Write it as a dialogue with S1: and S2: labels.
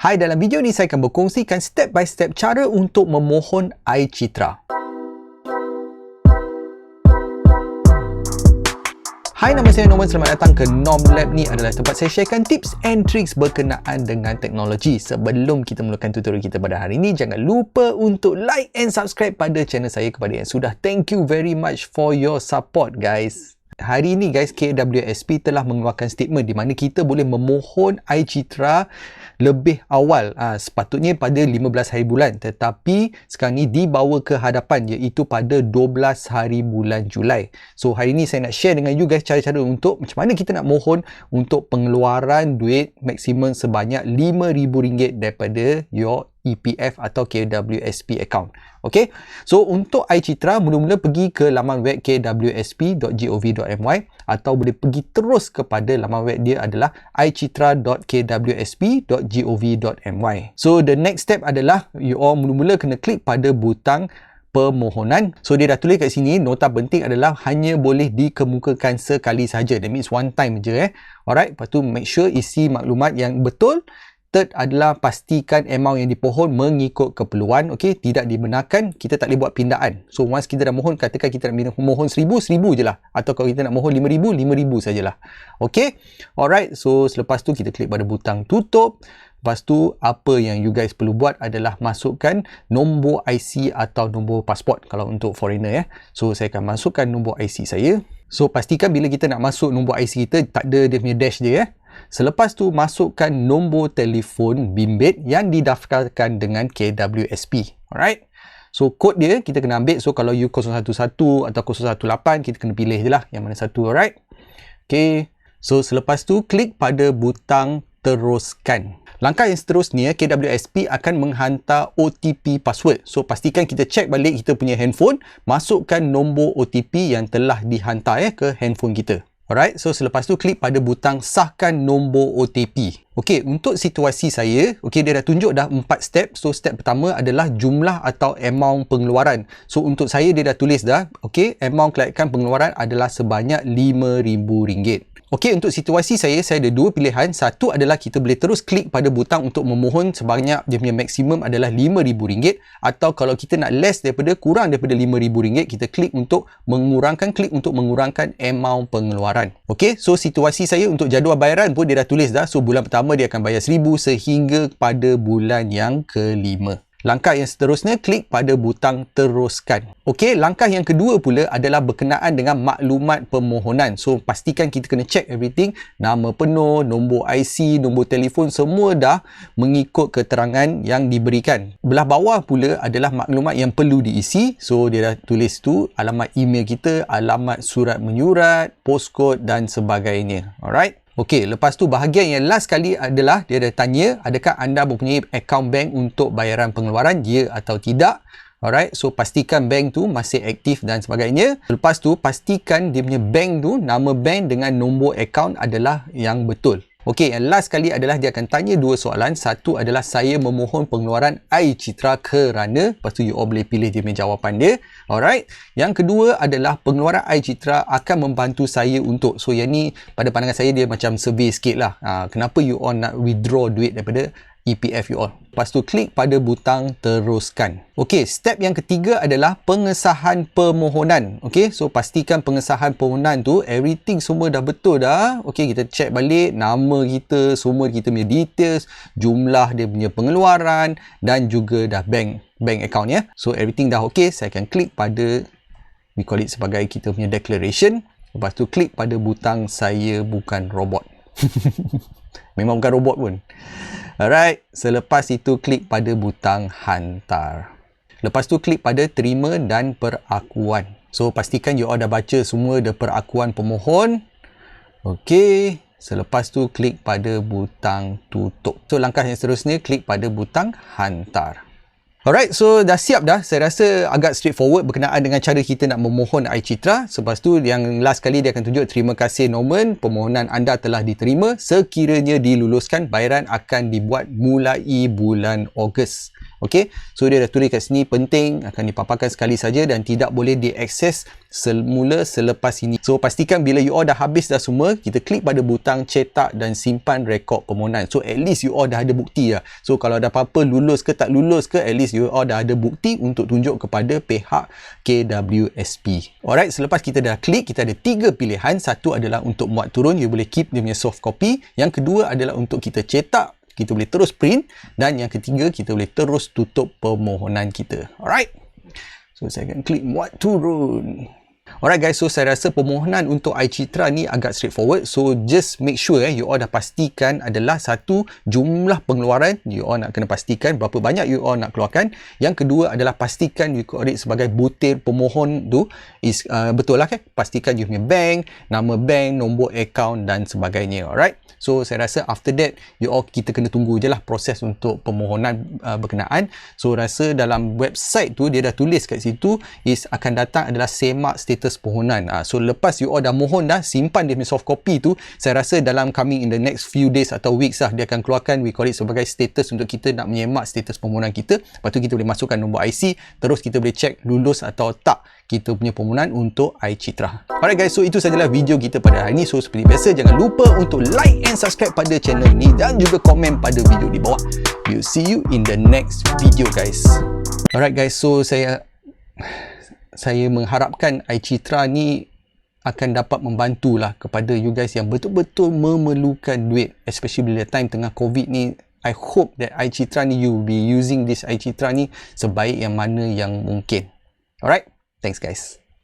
S1: Hai, dalam video ni saya akan berkongsikan step by step cara untuk memohon iCitra. Hai, nama saya Norman. Selamat datang ke Norm Lab. Ni adalah tempat saya sharekan tips and tricks berkenaan dengan teknologi. Sebelum kita mulakan tutorial kita pada hari ini, jangan lupa untuk like and subscribe pada channel saya. Kepada yang sudah, thank you very much for your support, guys. Hari ini guys, KWSP telah mengeluarkan statement di mana kita boleh memohon iCitra lebih awal, sepatutnya pada 15 hari bulan, tetapi sekarang ni dibawa ke hadapan, iaitu pada 12 hari bulan Julai. So hari ni saya nak share dengan you guys cara-cara untuk macam mana kita nak mohon untuk pengeluaran duit maksimum sebanyak RM5,000 daripada your EPF atau KWSP account. Okay, so untuk iCitra, mula-mula pergi ke laman web kwsp.gov.my atau boleh pergi terus kepada laman web dia adalah icitra.kwsp.gov.my. So the next step adalah you all mula-mula kena klik pada butang permohonan. So dia dah tulis kat sini, nota penting adalah hanya boleh dikemukakan sekali saja. That means one time je. Alright, lepas tu make sure isi maklumat yang betul. Third adalah pastikan amount yang dipohon mengikut keperluan. Okey, tidak dibenarkan, kita tak boleh buat pindaan. So once kita dah mohon, katakan kita nak mohon 1,000, 1,000 je lah. Atau kalau kita nak mohon 5,000, 5,000 sajalah. Okey, alright. So selepas tu kita klik pada butang tutup. Lepas tu apa yang you guys perlu buat adalah masukkan nombor IC atau nombor pasport kalau untuk foreigner. So saya akan masukkan nombor IC saya. So pastikan bila kita nak masuk nombor IC kita, tak ada dia punya dash dia. Selepas tu masukkan nombor telefon bimbit yang didaftarkan dengan KWSP. Alright. So kod dia kita kena ambil. So kalau you 011 atau 018, kita kena pilih je lah yang mana satu. Alright. Okay. So selepas tu klik pada butang teruskan. Langkah yang seterusnya, KWSP akan menghantar OTP password. So pastikan kita check balik kita punya handphone, masukkan nombor OTP yang telah dihantar ke handphone kita. Alright, so selepas tu klik pada butang sahkan nombor OTP. Okey, untuk situasi saya, okey, dia dah tunjuk dah 4 step. So step pertama adalah jumlah atau amount pengeluaran. So untuk saya dia dah tulis dah, okey, amount kelayakan pengeluaran adalah sebanyak RM5,000. Okey, untuk situasi saya ada dua pilihan. Satu adalah kita boleh terus klik pada butang untuk memohon sebanyak dia punya maksimum adalah RM5,000, atau kalau kita nak kurang daripada RM5,000, kita klik untuk mengurangkan amount pengeluaran. Okey, so situasi saya untuk jadual bayaran pun dia dah tulis dah. So bulan pertama dia akan bayar RM1,000 sehingga pada bulan yang kelima. Langkah yang seterusnya, klik pada butang teruskan. Okey, langkah yang kedua pula adalah berkenaan dengan maklumat permohonan. So, pastikan kita kena check everything. Nama penuh, nombor IC, nombor telefon, semua dah mengikut keterangan yang diberikan. Belah bawah pula adalah maklumat yang perlu diisi. So, dia dah tulis tu alamat email kita, alamat surat menyurat, postcode dan sebagainya. Alright. Okey, lepas tu bahagian yang last kali adalah dia ada tanya adakah anda mempunyai akaun bank untuk bayaran pengeluaran, ya atau tidak. Alright, so pastikan bank tu masih aktif dan sebagainya. Lepas tu pastikan dia punya bank tu, nama bank dengan nombor akaun adalah yang betul. Okey, yang last kali adalah dia akan tanya dua soalan. Satu adalah saya memohon pengeluaran iCitra kerana, lepas tu you all boleh pilih dia punya jawapan dia. Alright. Yang kedua adalah pengeluaran iCitra akan membantu saya untuk. So yang ni pada pandangan saya dia macam survey sikit lah. Kenapa you all nak withdraw duit daripada EPF you all. Lepas tu klik pada butang teruskan. Okey, step yang ketiga adalah pengesahan permohonan. Okey, so pastikan pengesahan permohonan tu everything semua dah betul dah. Okey, kita check balik nama kita, semua kita punya details, jumlah dia punya pengeluaran dan juga dah bank account ya. So everything dah okey, saya akan klik pada, we call it sebagai kita punya declaration. Lepas tu klik pada butang saya bukan robot. Memang bukan robot pun. Alright, selepas itu klik pada butang hantar. Lepas tu klik pada terima dan perakuan. So pastikan you all dah baca semua the perakuan pemohon. Okey, selepas tu klik pada butang tutup. So langkah yang seterusnya klik pada butang hantar. Alright, so dah siap dah. Saya rasa agak straightforward berkenaan dengan cara kita nak memohon iCitra. Lepas tu yang last kali dia akan tunjuk terima kasih Norman, permohonan anda telah diterima. Sekiranya diluluskan, bayaran akan dibuat mulai bulan Ogos. Okay, so dia dah tulis kat sini penting, akan dipaparkan sekali saja dan tidak boleh diakses semula selepas ini. So pastikan bila you all dah habis dah semua, kita klik pada butang cetak dan simpan rekod permohonan. So at least you all dah ada bukti lah. So kalau ada apa-apa lulus ke tak lulus ke, at least you all dah ada bukti untuk tunjuk kepada pihak KWSP. Alright, selepas kita dah klik, kita ada 3 pilihan. Satu adalah untuk muat turun, you boleh keep dia punya soft copy. Yang kedua adalah untuk kita cetak, kita boleh terus print. Dan yang ketiga, kita boleh terus tutup permohonan kita. Alright, so saya akan klik muat turun. Alright guys, so saya rasa permohonan untuk iCitra ni agak straightforward. So just make sure you all dah pastikan adalah satu, jumlah pengeluaran you all nak kena pastikan berapa banyak you all nak keluarkan. Yang kedua adalah pastikan you record sebagai butir pemohon tu is betul lah kan. Pastikan you punya bank, nama bank, nombor akaun dan sebagainya. Alright, so saya rasa after that you all kita kena tunggu je lah proses untuk permohonan berkenaan. So rasa dalam website tu dia dah tulis kat situ is akan datang adalah semak status permohonan. So lepas you all dah mohon dah, simpan dia punya soft copy tu, saya rasa dalam coming in the next few days atau weeks lah, dia akan keluarkan, we call it sebagai status untuk kita nak menyemak status permohonan kita. Lepas tu kita boleh masukkan nombor IC, terus kita boleh check lulus atau tak kita punya permohonan untuk iCitra. Alright guys, so itu sajalah video kita pada hari ini. So seperti biasa, jangan lupa untuk like and subscribe pada channel ni dan juga komen pada video di bawah. We'll see you in the next video guys. Alright guys, so saya mengharapkan iCitra ni akan dapat membantulah kepada you guys yang betul-betul memerlukan duit, especially bila time tengah COVID ni. I hope that iCitra ni, you be using this iCitra ni sebaik yang mana yang mungkin. Alright, thanks guys.